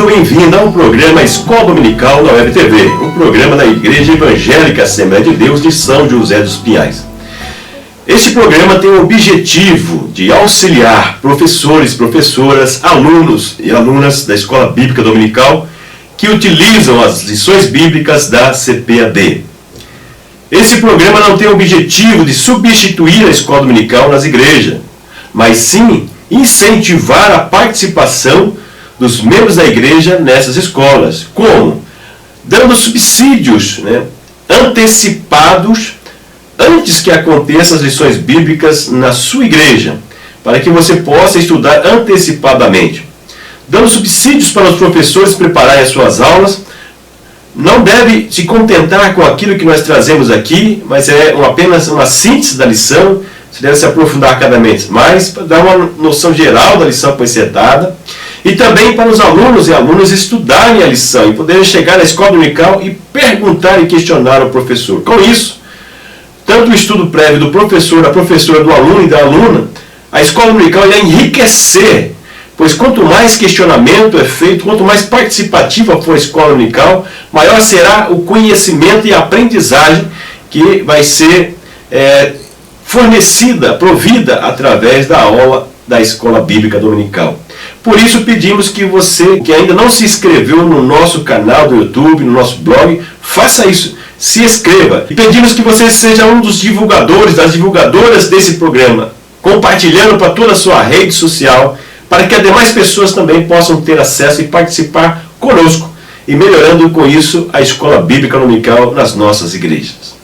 Bem-vindo, bem-vinda ao programa Escola Dominical na Web TV, o programa da Igreja Evangélica Assembleia de Deus de São José dos Pinhais. Este programa tem o objetivo de auxiliar professores, professoras, alunos e alunas da Escola Bíblica Dominical que utilizam as lições bíblicas da CPAD. Esse programa não tem o objetivo de substituir a Escola Dominical nas igrejas, mas sim incentivar a participação dos membros da igreja nessas escolas. Como? Dando subsídios antecipados antes que aconteçam as lições bíblicas na sua igreja, para que você possa estudar antecipadamente. Dando subsídios para os professores prepararem as suas aulas. Não deve se contentar com aquilo que nós trazemos aqui, mas é apenas uma síntese da lição. Você deve se aprofundar cada vez mais, para dar uma noção geral da lição apresentada. E também para os alunos e alunas estudarem a lição e poderem chegar na escola dominical e perguntar e questionar o professor. Com isso, tanto o estudo prévio do professor, da professora, do aluno e da aluna, a escola dominical irá enriquecer, pois quanto mais questionamento é feito, quanto mais participativa for a escola dominical, maior será o conhecimento e a aprendizagem que vai ser fornecida, provida através da aula da escola bíblica dominical. Por isso pedimos que você, que ainda não se inscreveu no nosso canal do YouTube, no nosso blog, faça isso, se inscreva. E pedimos que você seja um dos divulgadores, das divulgadoras desse programa, compartilhando para toda a sua rede social, para que as demais pessoas também possam ter acesso e participar conosco, e melhorando com isso a escola bíblica dominical nas nossas igrejas.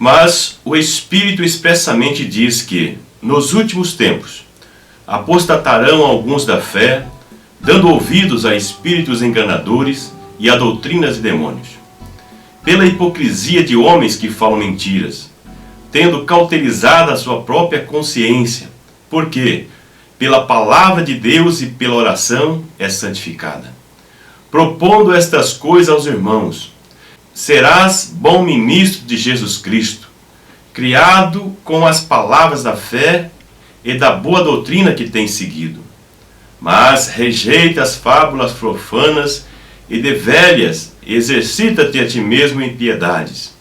Mas o Espírito expressamente diz que, nos últimos tempos, apostatarão alguns da fé, dando ouvidos a espíritos enganadores e a doutrinas de demônios, pela hipocrisia de homens que falam mentiras, tendo cauterizada a sua própria consciência, porque, pela palavra de Deus e pela oração, é santificada. Propondo estas coisas aos irmãos, serás bom ministro de Jesus Cristo, criado com as palavras da fé e da boa doutrina que tens seguido. Mas rejeita as fábulas profanas e de velhas, e exercita-te a ti mesmo em piedades.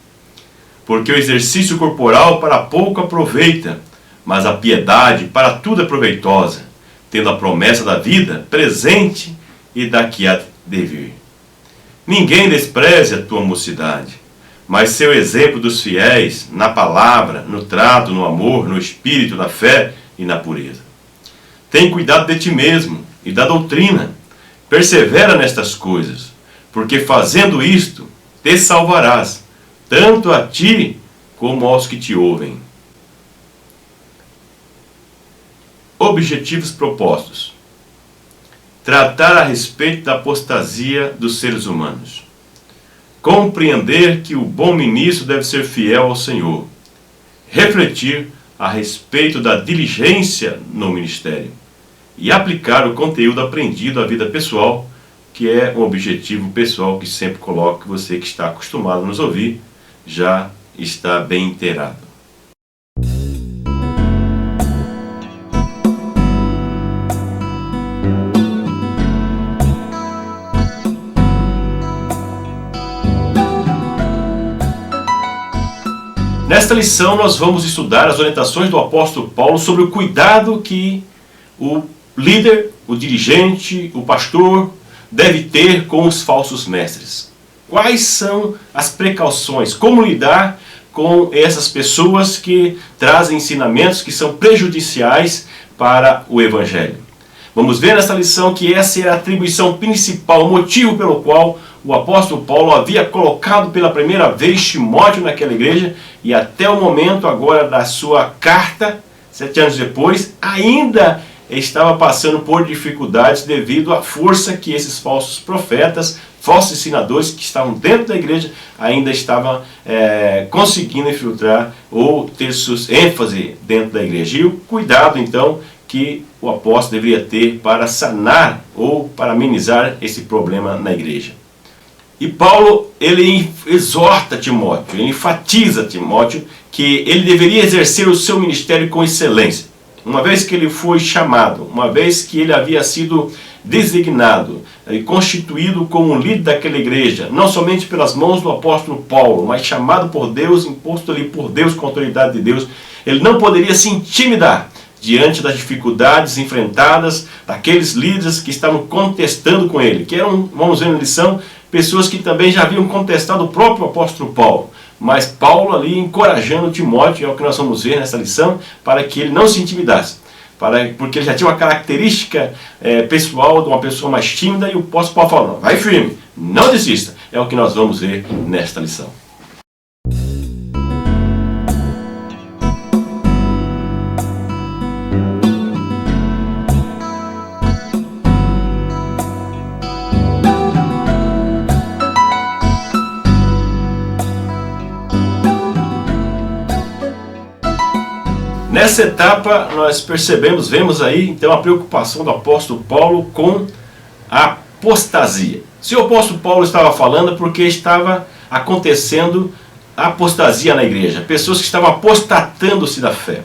Porque o exercício corporal para pouco aproveita, mas a piedade para tudo é proveitosa, tendo a promessa da vida presente e da que há de vir. Ninguém despreze a tua mocidade, mas seu exemplo dos fiéis, na palavra, no trato, no amor, no espírito, na fé e na pureza. Tem cuidado de ti mesmo e da doutrina, persevera nestas coisas, porque fazendo isto, te salvarás, tanto a ti como aos que te ouvem. Objetivos propostos: tratar a respeito da apostasia dos seres humanos. Compreender que o bom ministro deve ser fiel ao Senhor. Refletir a respeito da diligência no ministério. E aplicar o conteúdo aprendido à vida pessoal, que é um objetivo pessoal que sempre coloco, que você que está acostumado a nos ouvir já está bem inteirado. Nesta lição nós vamos estudar as orientações do apóstolo Paulo sobre o cuidado que o líder, o dirigente, o pastor deve ter com os falsos mestres. Quais são as precauções? Como lidar com essas pessoas que trazem ensinamentos que são prejudiciais para o Evangelho? Vamos ver nessa lição que essa era a atribuição principal, o motivo pelo qual o apóstolo Paulo havia colocado pela primeira vez Timóteo naquela igreja, e até o momento agora da sua carta, 7 anos depois, ainda estava passando por dificuldades devido à força que esses falsos profetas, falsos ensinadores que estavam dentro da igreja, ainda estavam conseguindo infiltrar ou ter suas ênfase dentro da igreja. E o cuidado, então, que o apóstolo deveria ter para sanar ou para amenizar esse problema na igreja. E Paulo, ele exorta Timóteo, ele enfatiza Timóteo que ele deveria exercer o seu ministério com excelência. Uma vez que ele foi chamado, uma vez que ele havia sido designado e constituído como um líder daquela igreja, não somente pelas mãos do apóstolo Paulo, mas chamado por Deus, imposto ali por Deus, com a autoridade de Deus, ele não poderia se intimidar diante das dificuldades enfrentadas daqueles líderes que estavam contestando com ele, que eram, vamos ver na lição, pessoas que também já haviam contestado o próprio apóstolo Paulo. Mas Paulo ali encorajando Timóteo, é o que nós vamos ver nessa lição, para que ele não se intimidasse. Porque ele já tinha uma característica pessoal de uma pessoa mais tímida, e o apóstolo Paulo falou, vai firme, não desista. É o que nós vamos ver nesta lição. Nessa etapa nós vemos aí então a preocupação do apóstolo Paulo com a apostasia. Se o apóstolo Paulo estava falando, porque estava acontecendo a apostasia na igreja, pessoas que estavam apostatando-se da fé.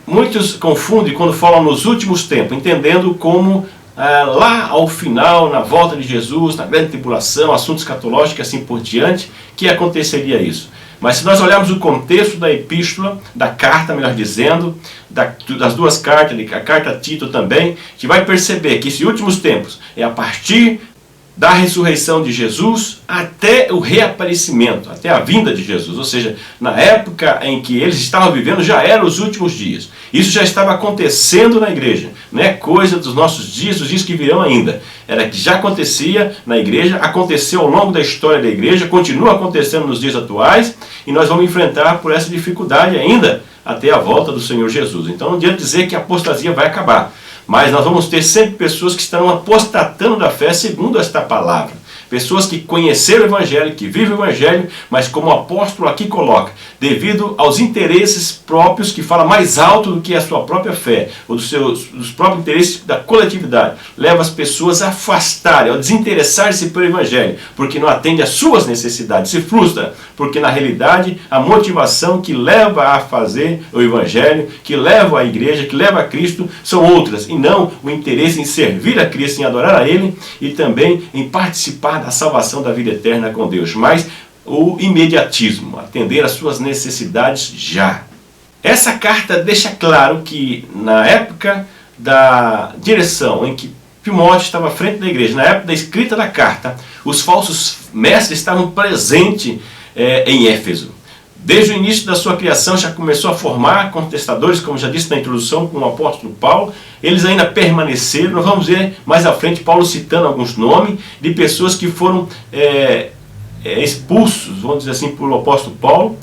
Muitos confundem quando falam nos últimos tempos, entendendo como lá ao final, na volta de Jesus, na grande tribulação, assuntos escatológicos e assim por diante, que aconteceria isso. Mas se nós olharmos o contexto da epístola, da carta, melhor dizendo, das duas cartas, a carta a Tito também, a gente vai perceber que esses últimos tempos é a partir da ressurreição de Jesus até o reaparecimento, até a vinda de Jesus. Ou seja, na época em que eles estavam vivendo já eram os últimos dias. Isso já estava acontecendo na igreja. Não é coisa dos nossos dias, dos dias que virão ainda. Era que já acontecia na igreja, aconteceu ao longo da história da igreja, continua acontecendo nos dias atuais, e nós vamos enfrentar por essa dificuldade ainda até a volta do Senhor Jesus. Então não adianta dizer que a apostasia vai acabar. Mas nós vamos ter sempre pessoas que estarão apostatando da fé segundo esta palavra. Pessoas que conheceram o Evangelho, que vivem o Evangelho, mas como o apóstolo aqui coloca, devido aos interesses próprios, que fala mais alto do que a sua própria fé, ou dos próprios interesses da coletividade, leva as pessoas a afastarem, a desinteressar-se pelo Evangelho, porque não atende às suas necessidades, se frustra, porque na realidade a motivação que leva a fazer o Evangelho, que leva a igreja, que leva a Cristo, são outras, e não o interesse em servir a Cristo, em adorar a Ele, e também em participar da salvação da vida eterna com Deus, mas o imediatismo, atender às suas necessidades já. Essa carta deixa claro que na época da direção em que Timóteo estava à frente da igreja, na época da escrita da carta, os falsos mestres estavam presentes em Éfeso. Desde o início da sua criação já começou a formar contestadores, como já disse na introdução com o apóstolo Paulo. Eles ainda permaneceram. Nós vamos ver mais à frente Paulo citando alguns nomes de pessoas que foram expulsos, vamos dizer assim, pelo apóstolo Paulo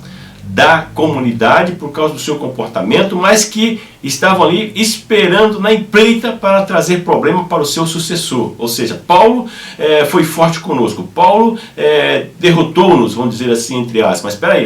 da comunidade por causa do seu comportamento, mas que estavam ali esperando na empreita para trazer problema para o seu sucessor. Ou seja, Paulo foi forte conosco, Paulo derrotou-nos, vamos dizer assim, entre aspas. Mas espera aí,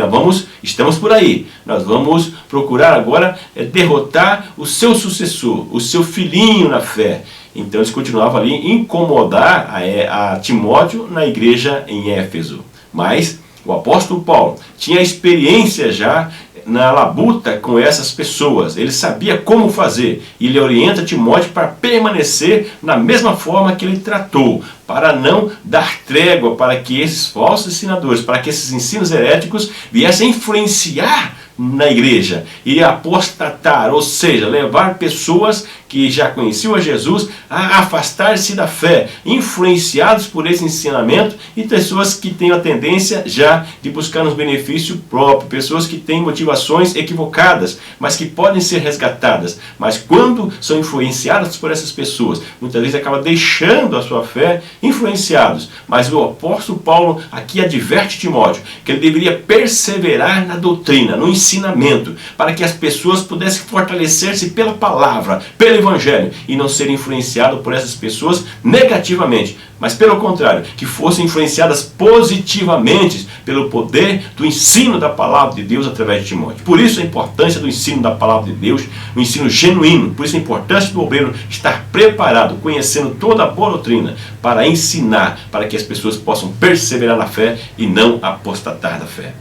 estamos por aí. Nós vamos procurar agora derrotar o seu sucessor, o seu filhinho na fé. Então eles continuavam ali a incomodar a Timóteo na igreja em Éfeso. Mas o apóstolo Paulo tinha experiência já na labuta com essas pessoas. Ele sabia como fazer. E ele orienta Timóteo para permanecer na mesma forma que ele tratou, para não dar trégua para que esses falsos ensinadores, para que esses ensinos heréticos viessem influenciar na igreja e apostatar, ou seja, levar pessoas que já conheciam a Jesus a afastar-se da fé, influenciados por esse ensinamento, e pessoas que têm a tendência já de buscar uns benefícios próprios, pessoas que têm motivações equivocadas, mas que podem ser resgatadas. Mas quando são influenciadas por essas pessoas, muitas vezes acabam deixando a sua fé influenciados. Mas o apóstolo Paulo aqui adverte Timóteo que ele deveria perseverar na doutrina, no ensinamento, para que as pessoas pudessem fortalecer-se pela palavra, pelo evangelho, e não serem influenciadas por essas pessoas negativamente, mas pelo contrário, que fossem influenciadas positivamente pelo poder do ensino da palavra de Deus através de Timóteo. Por isso a importância do ensino da palavra de Deus, o ensino genuíno, por isso a importância do obreiro estar preparado, conhecendo toda a boa doutrina, para ensinar, para que as pessoas possam perseverar na fé e não apostatar da fé.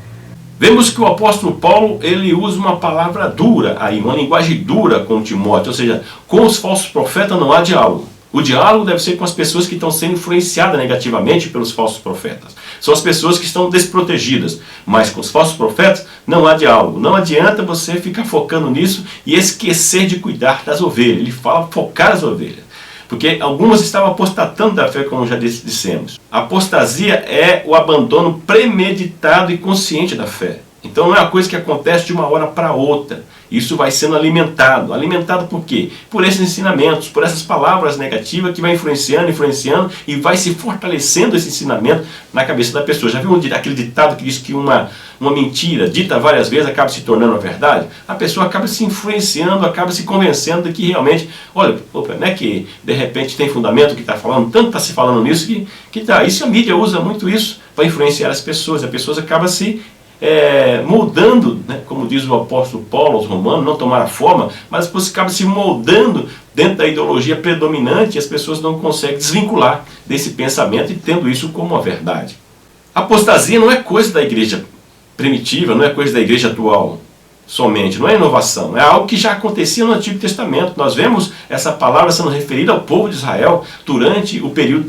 Vemos que o apóstolo Paulo, ele usa uma palavra dura aí, uma linguagem dura com Timóteo, ou seja, com os falsos profetas não há diálogo. O diálogo deve ser com as pessoas que estão sendo influenciadas negativamente pelos falsos profetas. São as pessoas que estão desprotegidas. Mas com os falsos profetas não há diálogo. Não adianta você ficar focando nisso e esquecer de cuidar das ovelhas. Ele fala focar as ovelhas. Porque algumas estavam apostatando da fé, como já dissemos. A apostasia é o abandono premeditado e consciente da fé. Então não é uma coisa que acontece de uma hora para outra. Isso vai sendo alimentado. Alimentado por quê? Por esses ensinamentos, por essas palavras negativas que vai influenciando e vai se fortalecendo esse ensinamento na cabeça da pessoa. Já viu aquele ditado que diz que uma mentira dita várias vezes acaba se tornando uma verdade? A pessoa acaba se influenciando, acaba se convencendo de que realmente, olha, não é que de repente tem fundamento o que está falando, tanto está se falando nisso que tá. Isso a mídia usa muito isso para influenciar as pessoas. A pessoa acaba se moldando, né, como diz o apóstolo Paulo aos Romanos, não tomar a forma, mas depois acaba se moldando dentro da ideologia predominante e as pessoas não conseguem desvincular desse pensamento e tendo isso como uma verdade. A apostasia não é coisa da igreja primitiva, não é coisa da igreja atual somente, não é inovação, é algo que já acontecia no Antigo Testamento. Nós vemos essa palavra sendo referida ao povo de Israel durante o período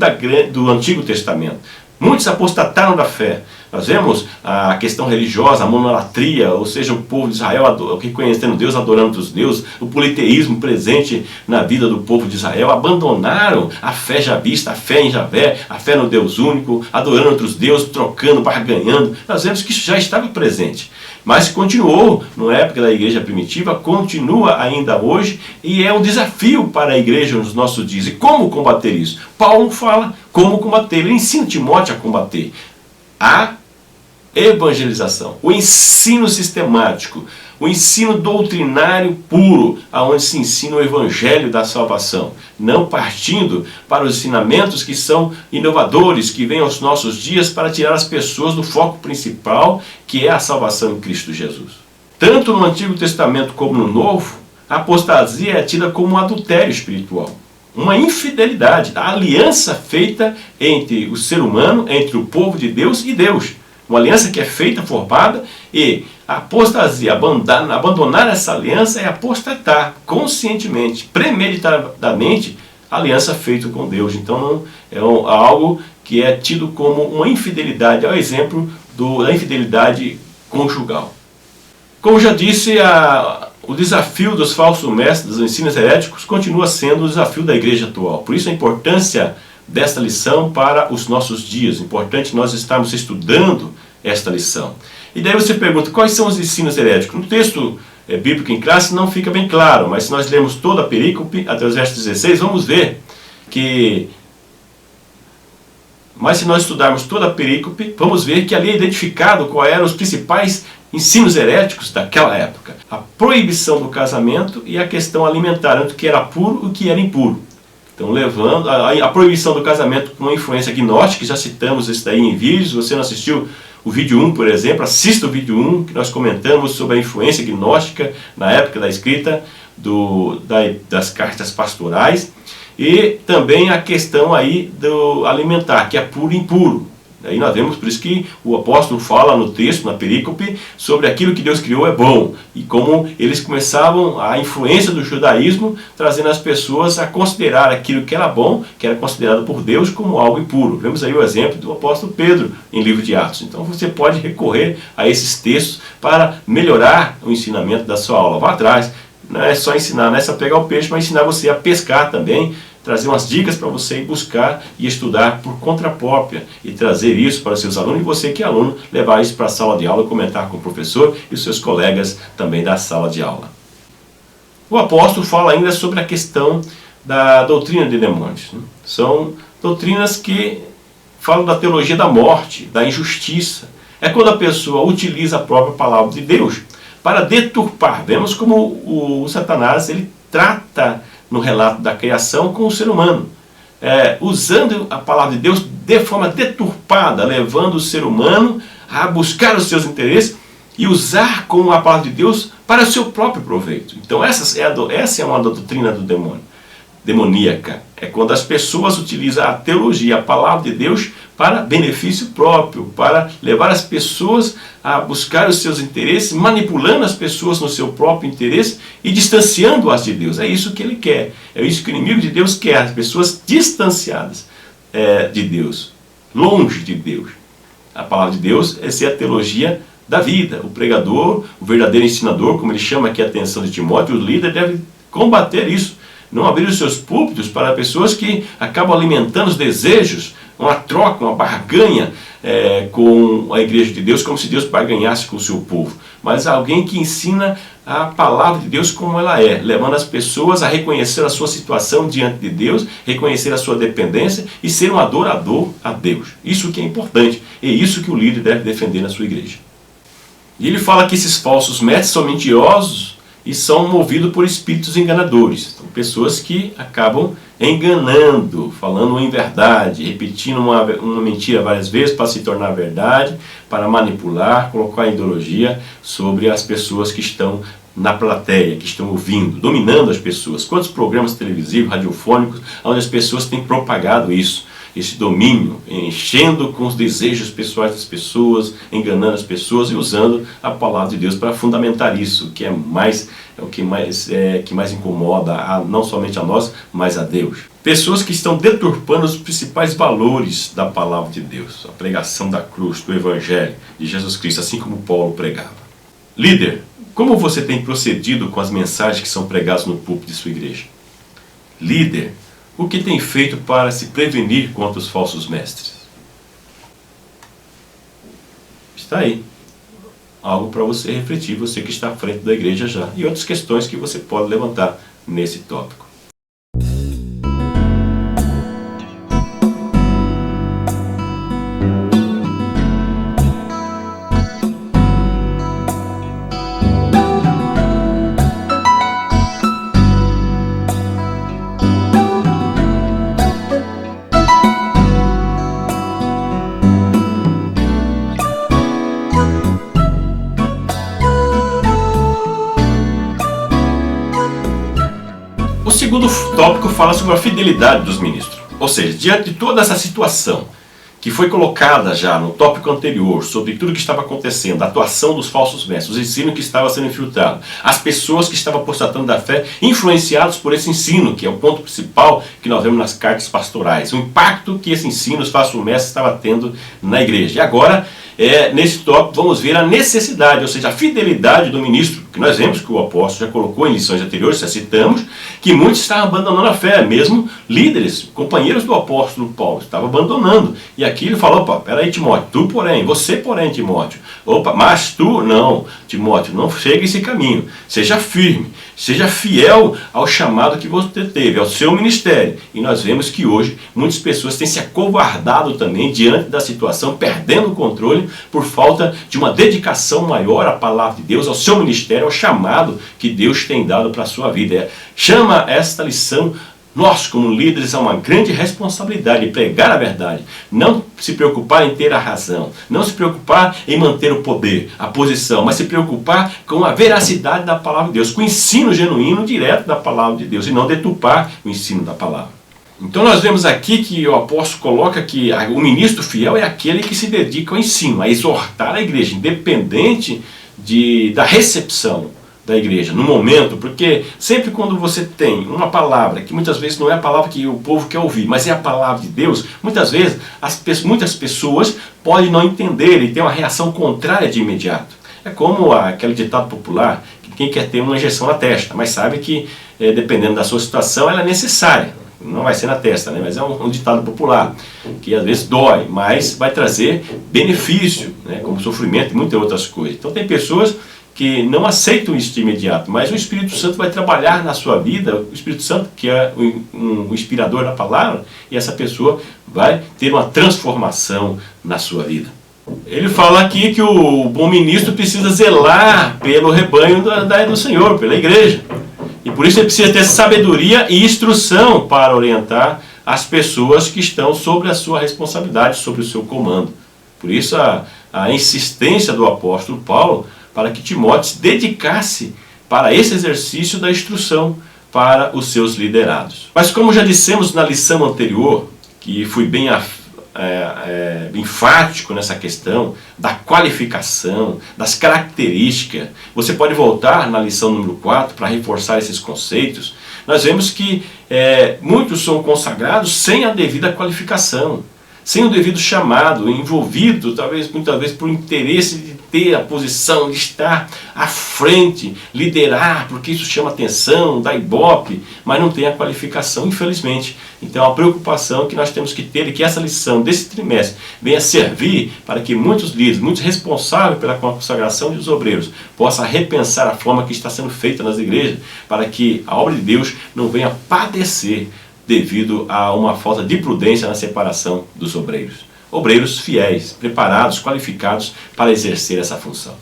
do Antigo Testamento. Muitos apostataram da fé. Nós vemos a questão religiosa, a monolatria, ou seja, o povo de Israel reconhecendo Deus, adorando outros deuses, o politeísmo presente na vida do povo de Israel, abandonaram a fé javista, a fé em Javé, a fé no Deus único, adorando outros deuses, trocando, barganhando. Nós vemos que isso já estava presente. Mas continuou na época da igreja primitiva, continua ainda hoje, e é um desafio para a igreja nos nossos dias. E como combater isso? Paulo fala como combater, ele ensina Timóteo a combater. A evangelização, o ensino sistemático, o ensino doutrinário puro, aonde se ensina o evangelho da salvação, não partindo para os ensinamentos que são inovadores, que vêm aos nossos dias para tirar as pessoas do foco principal, que é a salvação em Cristo Jesus. Tanto no Antigo Testamento como no Novo, a apostasia é tida como um adultério espiritual, uma infidelidade, a aliança feita entre o ser humano, entre o povo de Deus e Deus. Uma aliança que é feita, formada, e a apostasia, abandonar essa aliança é apostatar conscientemente, premeditadamente, a aliança feita com Deus. Então é algo que é tido como uma infidelidade, é o exemplo da infidelidade conjugal. Como já disse, o desafio dos falsos mestres, dos ensinos heréticos, continua sendo o desafio da igreja atual. Por isso a importância desta lição para os nossos dias. Importante nós estarmos estudando esta lição. E daí você pergunta, quais são os ensinos heréticos? No texto bíblico em classe não fica bem claro, mas se nós lermos toda a perícope, até os versos 16, vamos ver que... Mas se nós estudarmos toda a perícope, vamos ver que ali é identificado quais eram os principais ensinos heréticos daquela época. A proibição do casamento e a questão alimentar, o que era puro e o que era impuro. Então, levando a proibição do casamento com uma influência gnóstica, já citamos isso daí em vídeos. Se você não assistiu o vídeo 1, por exemplo, assista o vídeo 1, que nós comentamos sobre a influência gnóstica na época da escrita das cartas pastorais. E também a questão aí do alimentar, que é puro e impuro. Aí nós vemos, por isso que o apóstolo fala no texto, na perícope, sobre aquilo que Deus criou é bom. E como eles começavam a influência do judaísmo, trazendo as pessoas a considerar aquilo que era bom, que era considerado por Deus como algo impuro. Vemos aí o exemplo do apóstolo Pedro em livro de Atos. Então você pode recorrer a esses textos para melhorar o ensinamento da sua aula. Vá atrás, não é só ensinar, não é só pegar o peixe, mas ensinar você a pescar também, trazer umas dicas para você ir buscar e estudar por conta própria e trazer isso para os seus alunos, e você que é aluno, levar isso para a sala de aula e comentar com o professor e os seus colegas também da sala de aula. O apóstolo fala ainda sobre a questão da doutrina de demônios. São doutrinas que falam da teologia da morte, da injustiça. É quando a pessoa utiliza a própria palavra de Deus para deturpar. Vemos como o Satanás ele trata no relato da criação com o ser humano, usando a palavra de Deus de forma deturpada, levando o ser humano a buscar os seus interesses e usar como a palavra de Deus para o seu próprio proveito. Então essa é uma doutrina do demônio, demoníaca. É quando as pessoas utilizam a teologia, a palavra de Deus, para benefício próprio, para levar as pessoas a buscar os seus interesses, manipulando as pessoas no seu próprio interesse e distanciando-as de Deus. É isso que ele quer. É isso que o inimigo de Deus quer, as pessoas distanciadas de Deus, longe de Deus. A palavra de Deus é ser a teologia da vida. O pregador, o verdadeiro ensinador, como ele chama aqui a atenção de Timóteo, o líder deve combater isso. Não abrir os seus púlpitos para pessoas que acabam alimentando os desejos, uma troca, uma barganha com a igreja de Deus, como se Deus barganhasse com o seu povo. Mas alguém que ensina a palavra de Deus como ela é, levando as pessoas a reconhecer a sua situação diante de Deus, reconhecer a sua dependência e ser um adorador a Deus. Isso que é importante, é isso que o líder deve defender na sua igreja. E ele fala que esses falsos mestres são mentirosos e são movidos por espíritos enganadores. São pessoas que acabam enganando, falando em verdade, repetindo uma mentira várias vezes para se tornar verdade, para manipular, colocar a ideologia sobre as pessoas que estão na plateia, que estão ouvindo, dominando as pessoas. Quantos programas televisivos, radiofônicos, onde as pessoas têm propagado isso? Esse domínio, enchendo com os desejos pessoais das pessoas, enganando as pessoas e usando a palavra de Deus para fundamentar isso, que é o que mais incomoda não somente a nós, mas a Deus. Pessoas que estão deturpando os principais valores da palavra de Deus, a pregação da cruz, do Evangelho de Jesus Cristo, assim como Paulo pregava. Líder, como você tem procedido com as mensagens que são pregadas no púlpito de sua igreja? Líder, o que tem feito para se prevenir contra os falsos mestres? Está aí. Algo para você refletir, você que está à frente da igreja já. E outras questões que você pode levantar nesse tópico. O segundo tópico fala sobre a fidelidade dos ministros. Ou seja, diante de toda essa situação que foi colocada já no tópico anterior, sobre tudo que estava acontecendo, a atuação dos falsos mestres, os ensinos que estavam sendo infiltrados, as pessoas que estavam apostatando da fé, influenciados por esse ensino, que é o ponto principal que nós vemos nas cartas pastorais, o impacto que esse ensino, os falsos mestres, estava tendo na igreja. E agora, nesse tópico, vamos ver a necessidade, ou seja, a fidelidade do ministro, que nós vemos que o apóstolo já colocou em lições anteriores, já citamos, que muitos estavam abandonando a fé, mesmo líderes, companheiros do apóstolo Paulo, estavam abandonando. E aqui ele falou, opa, peraí Timóteo, tu porém, você porém Timóteo, opa, mas tu não, Timóteo, não chega esse caminho, seja firme, seja fiel ao chamado que você teve, ao seu ministério. E nós vemos que hoje muitas pessoas têm se acovardado também diante da situação, perdendo o controle por falta de uma dedicação maior à palavra de Deus, ao seu ministério, ao chamado que Deus tem dado para a sua vida. Chama esta lição, nós como líderes, a uma grande responsabilidade de pregar a verdade, não se preocupar em ter a razão, não se preocupar em manter o poder, a posição, mas se preocupar com a veracidade da palavra de Deus, com o ensino genuíno direto da palavra de Deus, e não deturpar o ensino da palavra. Então nós vemos aqui que o apóstolo coloca que o ministro fiel é aquele que se dedica ao ensino, a exortar a igreja, independente da recepção da igreja, no momento, porque sempre quando você tem uma palavra, que muitas vezes não é a palavra que o povo quer ouvir, mas é a palavra de Deus, muitas vezes muitas pessoas podem não entender e ter uma reação contrária de imediato. É como aquele ditado popular, que quem quer ter uma injeção na testa, mas sabe que dependendo da sua situação ela é necessária. Não vai ser na testa, né? Mas é um ditado popular, que às vezes dói, mas vai trazer benefício, né? Como sofrimento e muitas outras coisas. Então tem pessoas que não aceitam isso de imediato, mas o Espírito Santo vai trabalhar na sua vida, o Espírito Santo que é o inspirador da palavra, e essa pessoa vai ter uma transformação na sua vida. Ele fala aqui que o bom ministro precisa zelar pelo rebanho do Senhor, pela igreja. E por isso ele precisa ter sabedoria e instrução para orientar as pessoas que estão sobre a sua responsabilidade, sobre o seu comando. Por isso a insistência do apóstolo Paulo para que Timóteo se dedicasse para esse exercício da instrução para os seus liderados. Mas como já dissemos na lição anterior, que fui bem enfático nessa questão da qualificação, das características, você pode voltar na lição número 4 para reforçar esses conceitos. Nós vemos que muitos são consagrados sem a devida qualificação, sem o devido chamado, envolvido muitas vezes por interesse de ter a posição, de estar à frente, liderar, porque isso chama atenção, dá ibope, mas não tem a qualificação, infelizmente. Então a preocupação que nós temos que ter é que essa lição desse trimestre venha servir para que muitos líderes, muitos responsáveis pela consagração dos obreiros, possam repensar a forma que está sendo feita nas igrejas, para que a obra de Deus não venha padecer devido a uma falta de prudência na separação dos obreiros. Obreiros fiéis, preparados, qualificados para exercer essa função.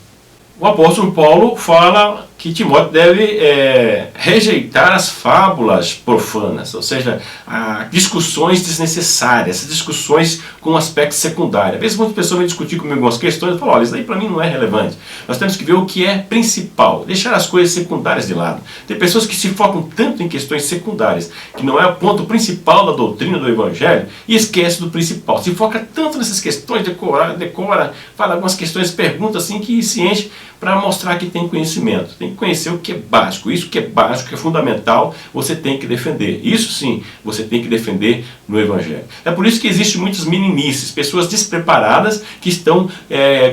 O apóstolo Paulo fala que Timóteo deve rejeitar as fábulas profanas, ou seja, discussões desnecessárias, discussões com aspecto secundário. Às vezes muitas pessoas vêm discutir comigo algumas questões e falam, olha, isso daí para mim não é relevante. Nós temos que ver o que é principal, deixar as coisas secundárias de lado. Tem pessoas que se focam tanto em questões secundárias, que não é o ponto principal da doutrina do Evangelho, e esquece do principal. Se foca tanto nessas questões, decora, fala algumas questões, pergunta assim que se enche para mostrar que tem conhecimento. Tem que conhecer o que é básico. Isso que é básico, que é fundamental, você tem que defender. Isso sim, você tem que defender no Evangelho. É por isso que existem muitas meninices, pessoas despreparadas que estão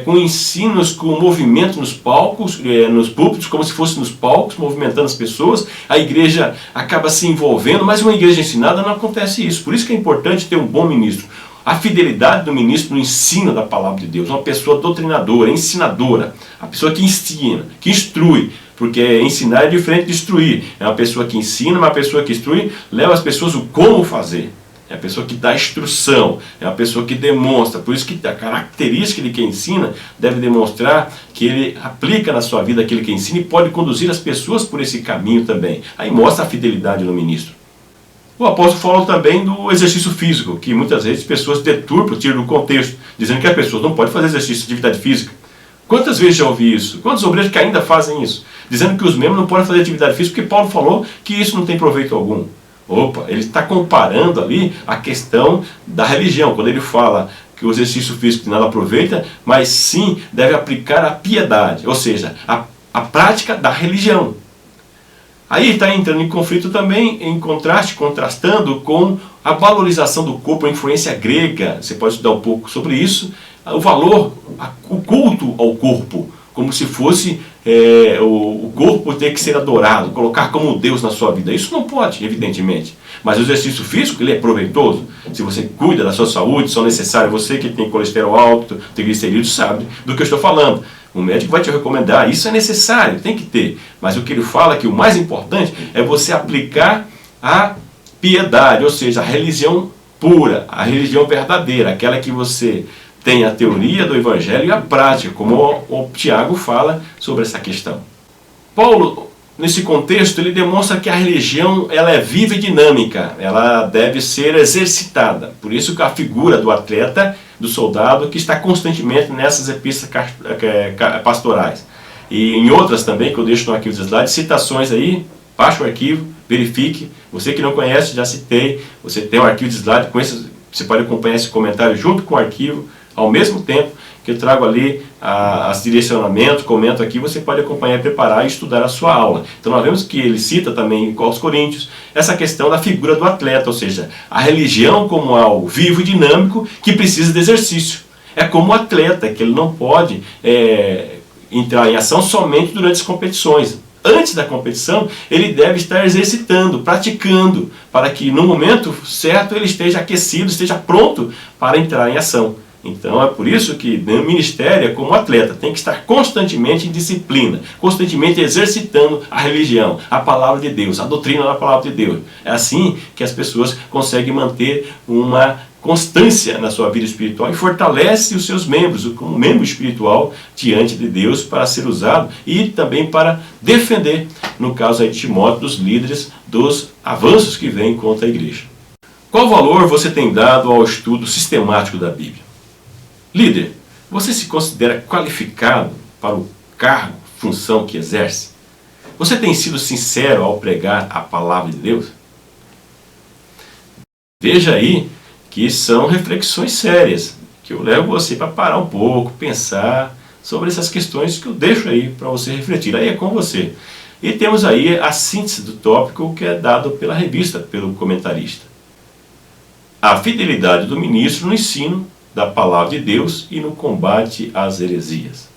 com ensinos, com movimento nos palcos, nos púlpitos, como se fosse nos palcos, movimentando as pessoas. A igreja acaba se envolvendo, mas uma igreja ensinada não acontece isso. Por isso que é importante ter um bom ministro. A fidelidade do ministro no ensino da palavra de Deus, uma pessoa doutrinadora, ensinadora, a pessoa que ensina, que instrui, porque ensinar é diferente de instruir. É uma pessoa que ensina, uma pessoa que instrui, leva as pessoas o como fazer. É a pessoa que dá instrução, é a pessoa que demonstra. Por isso que a característica de quem ensina deve demonstrar que ele aplica na sua vida aquilo que ensina e pode conduzir as pessoas por esse caminho também. Aí mostra a fidelidade do ministro. O apóstolo fala também do exercício físico, que muitas vezes pessoas deturpam, tiram do contexto, dizendo que as pessoas não podem fazer exercício de atividade física. Quantas vezes já ouvi isso? Quantos obreiros que ainda fazem isso? Dizendo que os membros não podem fazer atividade física porque Paulo falou que isso não tem proveito algum. Opa, ele está comparando ali a questão da religião, quando ele fala que o exercício físico nada aproveita, mas sim deve aplicar a piedade, ou seja, a prática da religião. Aí está entrando em conflito também, em contrastando com a valorização do corpo, a influência grega. Você pode estudar um pouco sobre isso. O valor, o culto ao corpo, como se fosse o corpo ter que ser adorado, colocar como Deus na sua vida. Isso não pode, evidentemente. Mas o exercício físico, ele é proveitoso. Se você cuida da sua saúde, são necessários, você que tem colesterol alto, triglicerídeos, sabe do que eu estou falando. O médico vai te recomendar, isso é necessário, tem que ter. Mas o que ele fala é que o mais importante é você aplicar a piedade, ou seja, a religião pura, a religião verdadeira, aquela que você tem a teoria do Evangelho e a prática, como o Tiago fala sobre essa questão. Paulo, nesse contexto, ele demonstra que a religião ela é viva e dinâmica, ela deve ser exercitada. Por isso que a figura do atleta, do soldado, que está constantemente nessas epístolas pastorais. E em outras também, que eu deixo no arquivo dos slides, citações aí baixe o arquivo, verifique. Você que não conhece, já citei, você tem o arquivo de slide, você pode acompanhar esse comentário junto com o arquivo, ao mesmo tempo que eu trago ali os direcionamentos, comento aqui, você pode acompanhar, preparar e estudar a sua aula. Então nós vemos que ele cita também aos Coríntios essa questão da figura do atleta, ou seja, a religião como algo vivo e dinâmico que precisa de exercício. É como o atleta, que ele não pode entrar em ação somente durante as competições. Antes da competição, ele deve estar exercitando, praticando, para que no momento certo ele esteja aquecido, esteja pronto para entrar em ação. Então é por isso que no ministério, como atleta, tem que estar constantemente em disciplina, constantemente exercitando a religião, a palavra de Deus, a doutrina da palavra de Deus. É assim que as pessoas conseguem manter uma constância na sua vida espiritual e fortalece os seus membros, como membro espiritual diante de Deus para ser usado e também para defender, no caso aí de Timóteo, dos líderes, dos avanços que vêm contra a igreja. Qual valor você tem dado ao estudo sistemático da Bíblia? Líder, você se considera qualificado para o cargo, função que exerce? Você tem sido sincero ao pregar a palavra de Deus? Veja aí que são reflexões sérias, que eu levo você para parar um pouco, pensar sobre essas questões que eu deixo aí para você refletir. Aí é com você. E temos aí a síntese do tópico que é dado pela revista, pelo comentarista. A fidelidade do ministro no ensino da palavra de Deus e no combate às heresias.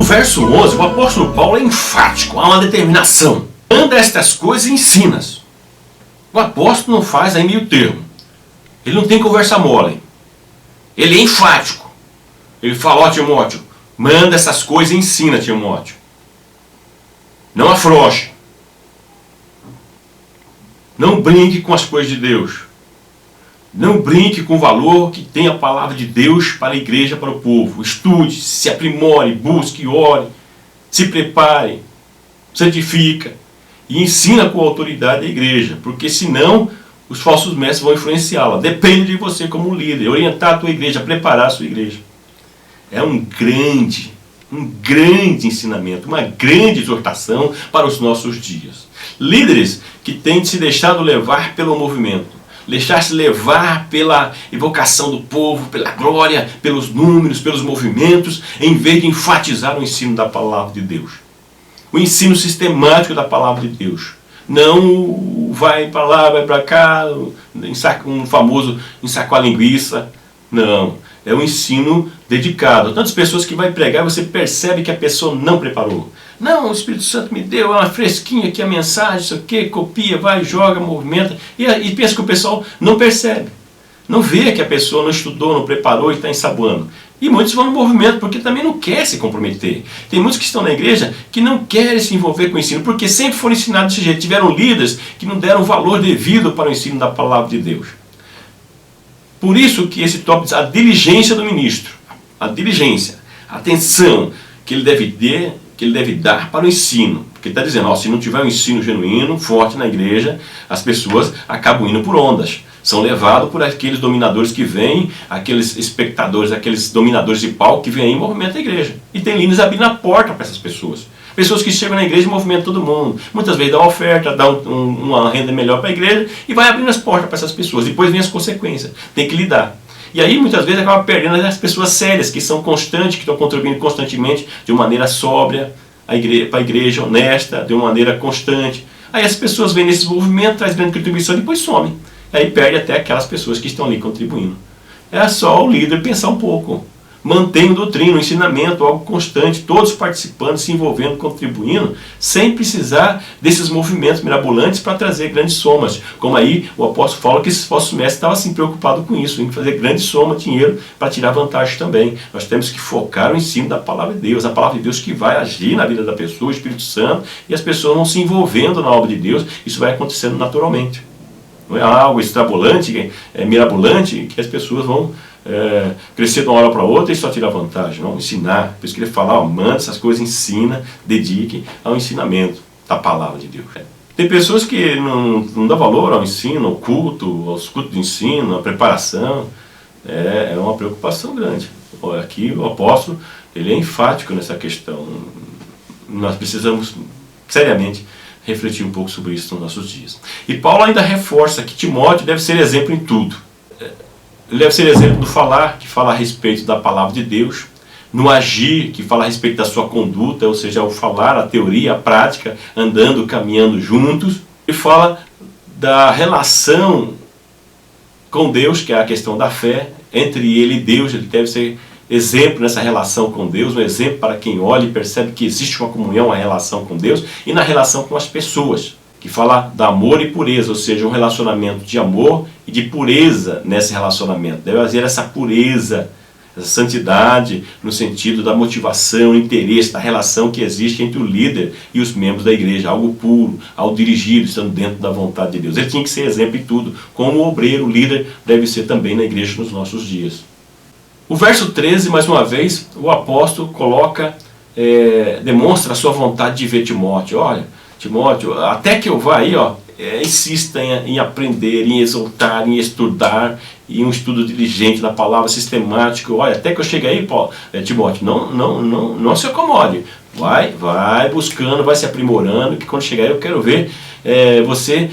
Verso 11, o apóstolo Paulo é enfático, há uma determinação. Anda estas coisas e ensinas. O apóstolo não faz aí meio termo. Ele não tem conversa mole. Ele é enfático. Ele fala, ó Timóteo, manda essas coisas e ensina, Timóteo. Não afrouxe. Não brinque com as coisas de Deus. Não brinque com o valor que tem a palavra de Deus para a igreja, para o povo. Estude, se aprimore, busque, ore, se prepare, santifica e ensina com a autoridade da igreja, porque senão os falsos mestres vão influenciá-la. Depende de você como líder, orientar a tua igreja, preparar a sua igreja. É um grande ensinamento, uma grande exortação para os nossos dias. Líderes que têm se deixado levar pelo movimento, deixar-se levar pela evocação do povo, pela glória, pelos números, pelos movimentos, em vez de enfatizar o ensino da palavra de Deus. O ensino sistemático da palavra de Deus. Não vai para lá, vai para cá, um famoso ensacar a linguiça. Não, é um ensino dedicado. Tantas pessoas que vai pregar, você percebe que a pessoa não preparou. Não, o Espírito Santo me deu uma fresquinha aqui a mensagem, isso aqui, copia, vai, joga, movimenta, e pensa que o pessoal não percebe. Não vê que a pessoa não estudou, não preparou e está ensaboando. E muitos vão no movimento porque também não quer se comprometer. Tem muitos que estão na igreja que não querem se envolver com o ensino, porque sempre foram ensinados desse jeito. Tiveram líderes que não deram valor devido para o ensino da palavra de Deus. Por isso que esse tópico diz a diligência do ministro. A diligência, a atenção que ele deve dar para o ensino. Porque ele está dizendo, ó, se não tiver um ensino genuíno, forte na igreja, as pessoas acabam indo por ondas. São levados por aqueles dominadores que vêm, aqueles espectadores, aqueles dominadores de palco que vêm e movimentam a igreja. E tem líderes abrindo a porta para essas pessoas. Pessoas que chegam na igreja e movimentam todo mundo. Muitas vezes dá uma oferta, dá uma renda melhor para a igreja e vai abrindo as portas para essas pessoas. Depois vem as consequências. Tem que lidar. E aí muitas vezes acaba perdendo as pessoas sérias, que são constantes, que estão contribuindo constantemente de uma maneira sóbria para a igreja, honesta, de uma maneira constante. Aí as pessoas vêm nesse movimento, traz grande contribuição e depois somem. Aí perde até aquelas pessoas que estão ali contribuindo. É só o líder pensar um pouco. mantém doutrina, o ensinamento, algo constante, todos participando, se envolvendo, contribuindo, sem precisar desses movimentos mirabolantes para trazer grandes somas. Como aí o apóstolo fala que esse falso mestre estava assim preocupado com isso, em fazer grande soma, dinheiro, para tirar vantagem também. Nós temos que focar no ensino da palavra de Deus, a palavra de Deus que vai agir na vida da pessoa, o Espírito Santo, e as pessoas vão se envolvendo na obra de Deus, isso vai acontecendo naturalmente. Não é algo extrabolante, mirabolante, que as pessoas vão crescer de uma hora para outra e só tirar vantagem. Não, ensinar. Por isso que ele fala, manda essas coisas, ensina, dedique ao ensinamento da palavra de Deus. Tem pessoas que não dão valor ao ensino, ao culto, aos cultos de ensino, à preparação. É uma preocupação grande. Aqui o apóstolo, ele é enfático nessa questão. Nós precisamos, seriamente, refletir um pouco sobre isso nos nossos dias. E Paulo ainda reforça que Timóteo deve ser exemplo em tudo. Ele deve ser exemplo no falar, que fala a respeito da palavra de Deus, no agir, que fala a respeito da sua conduta, ou seja, o falar, a teoria, a prática, andando, caminhando juntos. E fala da relação com Deus, que é a questão da fé, entre ele e Deus. Ele deve ser exemplo nessa relação com Deus, um exemplo para quem olha e percebe que existe uma comunhão, uma relação com Deus, e na relação com as pessoas, que fala da amor e pureza, ou seja, um relacionamento de amor e de pureza nesse relacionamento. Deve haver essa pureza, essa santidade, no sentido da motivação, interesse, da relação que existe entre o líder e os membros da igreja, algo puro, algo dirigido, estando dentro da vontade de Deus. Ele tinha que ser exemplo em tudo, como o obreiro, o líder, deve ser também na igreja nos nossos dias. O verso 13, mais uma vez, o apóstolo demonstra a sua vontade de ver Timóteo. Olha, Timóteo, até que eu vá aí, insista em aprender, em exaltar, em estudar, em um estudo diligente da palavra, sistemático. Olha, até que eu chegue aí, Timóteo, não se acomode. Vai buscando, vai se aprimorando, que quando chegar aí eu quero ver você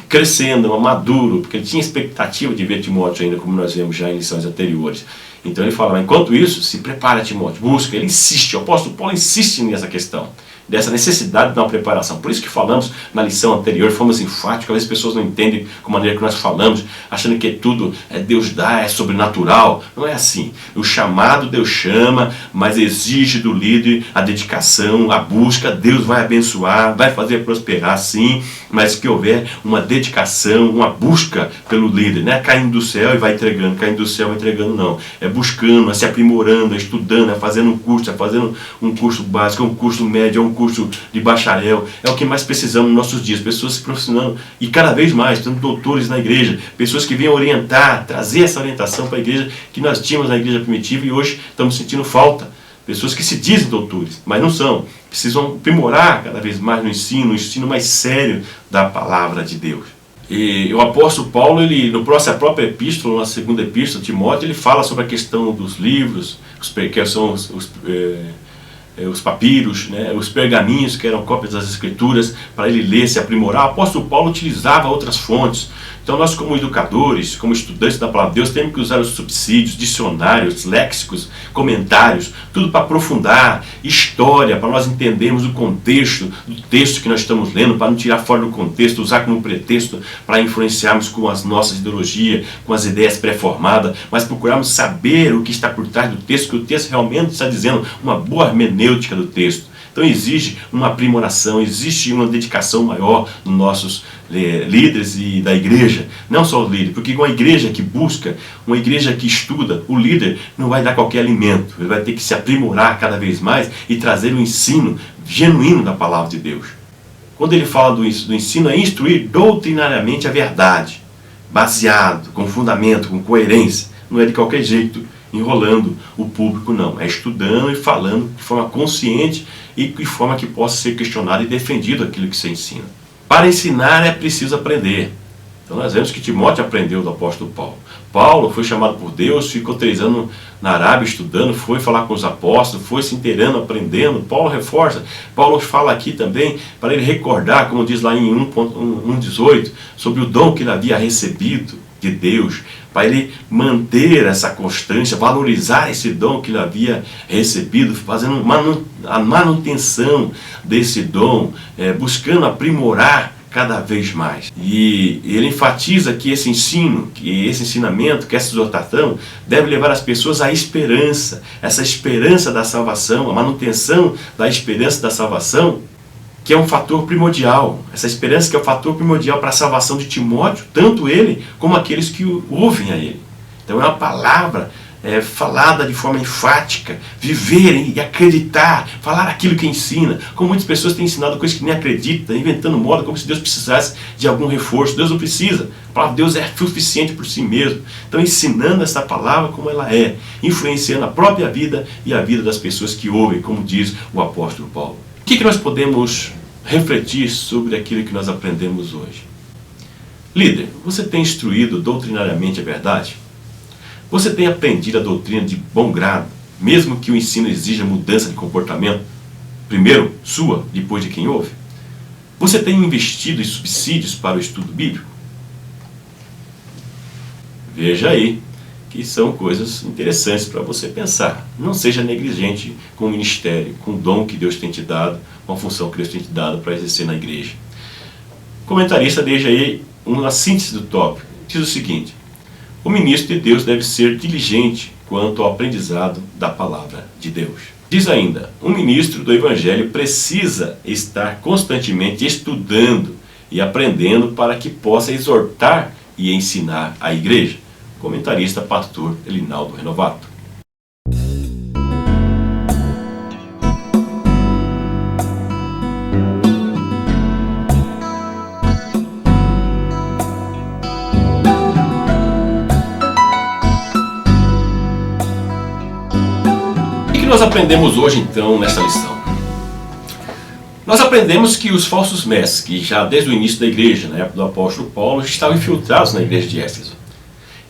crescendo, maduro, porque ele tinha expectativa de ver Timóteo ainda, como nós vemos já em lições anteriores. Então ele fala, enquanto isso, se prepara, Timóteo, busca, ele insiste, o apóstolo Paulo insiste nessa questão, dessa necessidade de uma preparação. Por isso que falamos na lição anterior, fomos enfáticos, às vezes as pessoas não entendem com a maneira que nós falamos, achando que tudo Deus dá, é sobrenatural. Não é assim. O chamado Deus chama, mas exige do líder a dedicação, a busca. Deus vai abençoar, vai fazer prosperar sim, mas que houver uma dedicação, uma busca pelo líder, não é caindo do céu e vai entregando, caindo do céu e vai entregando, não. É buscando, é se aprimorando, é estudando, é fazendo um curso, é fazendo um curso básico, um curso médio, um curso de bacharel. É o que mais precisamos nos nossos dias, pessoas se profissionando, e cada vez mais, tendo doutores na igreja, pessoas que venham orientar, trazer essa orientação para a igreja que nós tínhamos na igreja primitiva e hoje estamos sentindo falta. Pessoas que se dizem doutores, mas não são. Precisam aprimorar cada vez mais no ensino mais sério da palavra de Deus. E o apóstolo Paulo, na própria epístola, na segunda epístola de Timóteo, ele fala sobre a questão dos livros, que são os papiros, os pergaminhos, que eram cópias das escrituras, para ele ler, se aprimorar. O apóstolo Paulo utilizava outras fontes. Então nós, como educadores, como estudantes da palavra de Deus, temos que usar os subsídios, dicionários, léxicos, comentários, tudo para aprofundar, história, para nós entendermos o contexto do texto que nós estamos lendo, para não tirar fora do contexto, usar como pretexto para influenciarmos com as nossas ideologias, com as ideias pré-formadas, mas procurarmos saber o que está por trás do texto, que o texto realmente está dizendo, uma boa hermenêutica do texto. Então exige uma aprimoração, existe uma dedicação maior nos nossos líderes e da igreja, não só os líderes, porque uma igreja que busca, uma igreja que estuda, o líder não vai dar qualquer alimento, ele vai ter que se aprimorar cada vez mais e trazer um ensino genuíno da palavra de Deus. Quando ele fala do ensino, é instruir doutrinariamente a verdade, baseado, com fundamento, com coerência, não é de qualquer jeito, enrolando o público, não. É estudando e falando de forma consciente e de forma que possa ser questionado e defendido aquilo que você ensina. Para ensinar é preciso aprender. Então nós vemos que Timóteo aprendeu do apóstolo Paulo. Paulo foi chamado por Deus, ficou 3 anos na Arábia estudando, foi falar com os apóstolos, foi se inteirando, aprendendo. Paulo reforça. Paulo fala aqui também para ele recordar, como diz lá em 1:18, sobre o dom que ele havia recebido de Deus, para ele manter essa constância, valorizar esse dom que ele havia recebido, fazendo a manutenção desse dom, buscando aprimorar cada vez mais. E ele enfatiza que esse ensino, que esse ensinamento, que essa exortação deve levar as pessoas à esperança, essa esperança da salvação, a manutenção da esperança da salvação, que é um fator primordial, essa esperança que é o fator primordial para a salvação de Timóteo, tanto ele como aqueles que ouvem a ele. Então é uma palavra falada de forma enfática, viver e acreditar, falar aquilo que ensina, como muitas pessoas têm ensinado coisas que nem acreditam, inventando moda como se Deus precisasse de algum reforço. Deus não precisa, a palavra de Deus é suficiente por si mesmo. Então ensinando essa palavra como ela é, influenciando a própria vida e a vida das pessoas que ouvem, como diz o apóstolo Paulo. O que nós podemos refletir sobre aquilo que nós aprendemos hoje? Líder, você tem instruído doutrinariamente a verdade? Você tem aprendido a doutrina de bom grado, mesmo que o ensino exija mudança de comportamento? Primeiro sua, depois de quem ouve? Você tem investido em subsídios para o estudo bíblico? Veja aí que são coisas interessantes para você pensar. Não seja negligente com o ministério, com o dom que Deus tem te dado, com a função que Deus tem te dado para exercer na igreja. O comentarista deixa aí uma síntese do tópico. Diz o seguinte: o ministro de Deus deve ser diligente quanto ao aprendizado da palavra de Deus. Diz ainda, um ministro do Evangelho precisa estar constantemente estudando e aprendendo para que possa exortar e ensinar a igreja. Comentarista, pastor Elinaldo Renovato. O que nós aprendemos hoje então nesta lição? Nós aprendemos que os falsos mestres, que já desde o início da igreja, na época do apóstolo Paulo, estavam infiltrados na igreja de Éfeso.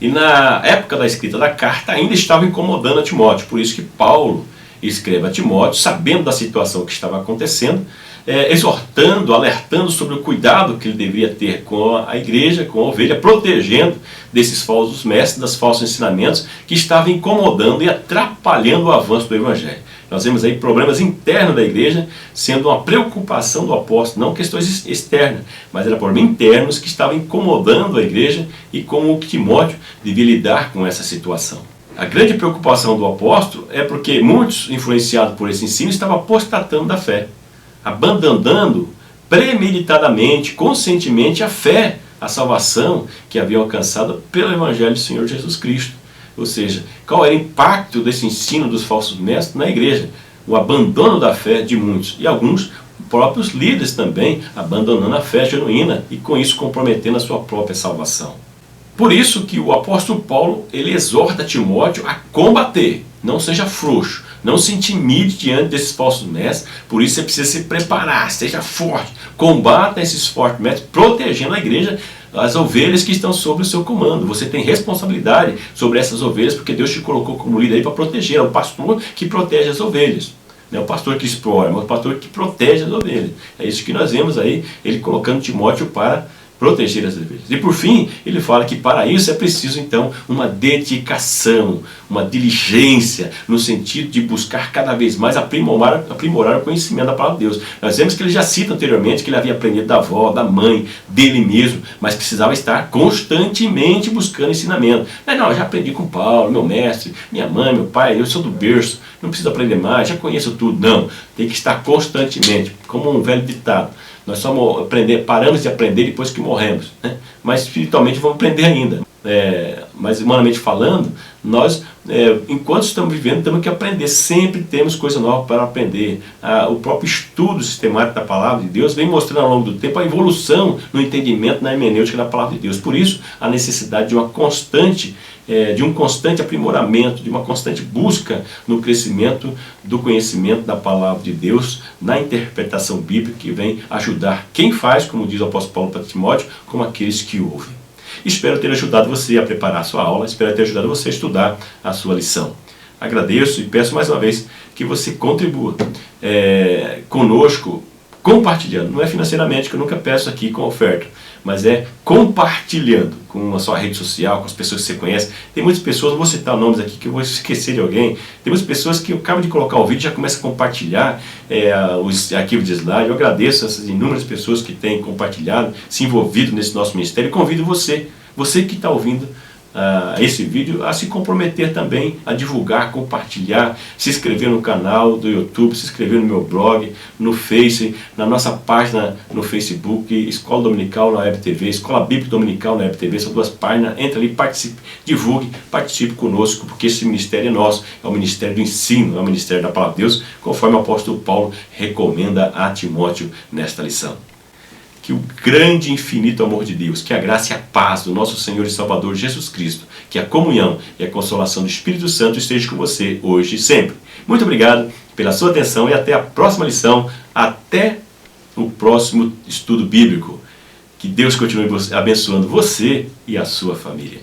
E na época da escrita da carta ainda estavam incomodando a Timóteo. Por isso que Paulo escreve a Timóteo, sabendo da situação que estava acontecendo, exortando, alertando sobre o cuidado que ele deveria ter com a igreja, com a ovelha, protegendo desses falsos mestres, dos falsos ensinamentos que estavam incomodando e atrapalhando o avanço do Evangelho. Nós vemos aí problemas internos da igreja sendo uma preocupação do apóstolo, não questões externas, mas eram problemas internos que estavam incomodando a igreja e como Timóteo devia lidar com essa situação. A grande preocupação do apóstolo é porque muitos, influenciados por esse ensino, estavam apostatando da fé, abandonando premeditadamente, conscientemente a fé, a salvação que haviam alcançado pelo Evangelho do Senhor Jesus Cristo. Ou seja, qual era o impacto desse ensino dos falsos mestres na igreja? O abandono da fé de muitos, e alguns próprios líderes também abandonando a fé genuína e com isso comprometendo a sua própria salvação. Por isso que o apóstolo Paulo, ele exorta Timóteo a combater, não seja frouxo, não se intimide diante desses falsos mestres, por isso você precisa se preparar, seja forte, combata esses fortes mestres, protegendo a igreja, as ovelhas que estão sob o seu comando. Você tem responsabilidade sobre essas ovelhas, porque Deus te colocou como líder aí para proteger. É o pastor que protege as ovelhas. Não é o pastor que explora, mas o pastor que protege as ovelhas. É isso que nós vemos aí, ele colocando Timóteo para proteger as ovelhas. E por fim, ele fala que para isso é preciso então uma dedicação, uma diligência, no sentido de buscar cada vez mais aprimorar o conhecimento da palavra de Deus. Nós vemos que ele já cita anteriormente que ele havia aprendido da avó, da mãe, dele mesmo, mas precisava estar constantemente buscando ensinamento. Não, eu já aprendi com Paulo, meu mestre, minha mãe, meu pai, eu sou do berço, não preciso aprender mais, já conheço tudo. Não, tem que estar constantemente, como um velho ditado. Nós só paramos de aprender depois que morremos, né? Mas espiritualmente vamos aprender ainda. Mas humanamente falando, nós, enquanto estamos vivendo, temos que aprender. Sempre temos coisa nova para aprender. O próprio estudo sistemático da palavra de Deus vem mostrando ao longo do tempo a evolução no entendimento, na hermenêutica da palavra de Deus. Por isso, a necessidade de um constante aprimoramento, de uma constante busca no crescimento do conhecimento da palavra de Deus, na interpretação bíblica, que vem ajudar quem faz, como diz o apóstolo Paulo para Timóteo, como aqueles que ouvem. Espero ter ajudado você a preparar a sua aula, espero ter ajudado você a estudar a sua lição. Agradeço e peço mais uma vez que você contribua conosco, compartilhando. Não é financeiramente, que eu nunca peço aqui com oferta, mas é compartilhando com a sua rede social, com as pessoas que você conhece. Tem muitas pessoas, não vou citar nomes aqui que eu vou esquecer de alguém, tem muitas pessoas que eu acabo de colocar o vídeo e já começam a compartilhar os arquivos de slide. Eu agradeço essas inúmeras pessoas que têm compartilhado, se envolvido nesse nosso ministério, e convido você que está ouvindo esse vídeo, a se comprometer também, a divulgar, compartilhar, se inscrever no canal do YouTube, se inscrever no meu blog, no Face, na nossa página no Facebook, Escola Dominical na Web TV, Escola Bíblica Dominical na Web TV, são 2 páginas. Entre ali, participe, divulgue, participe conosco, porque esse ministério é nosso, é o ministério do ensino, é o ministério da Palavra de Deus, conforme o apóstolo Paulo recomenda a Timóteo nesta lição. Que o grande e infinito amor de Deus, que a graça e a paz do nosso Senhor e Salvador Jesus Cristo, que a comunhão e a consolação do Espírito Santo esteja com você hoje e sempre. Muito obrigado pela sua atenção e até a próxima lição, até o próximo estudo bíblico. Que Deus continue abençoando você e a sua família.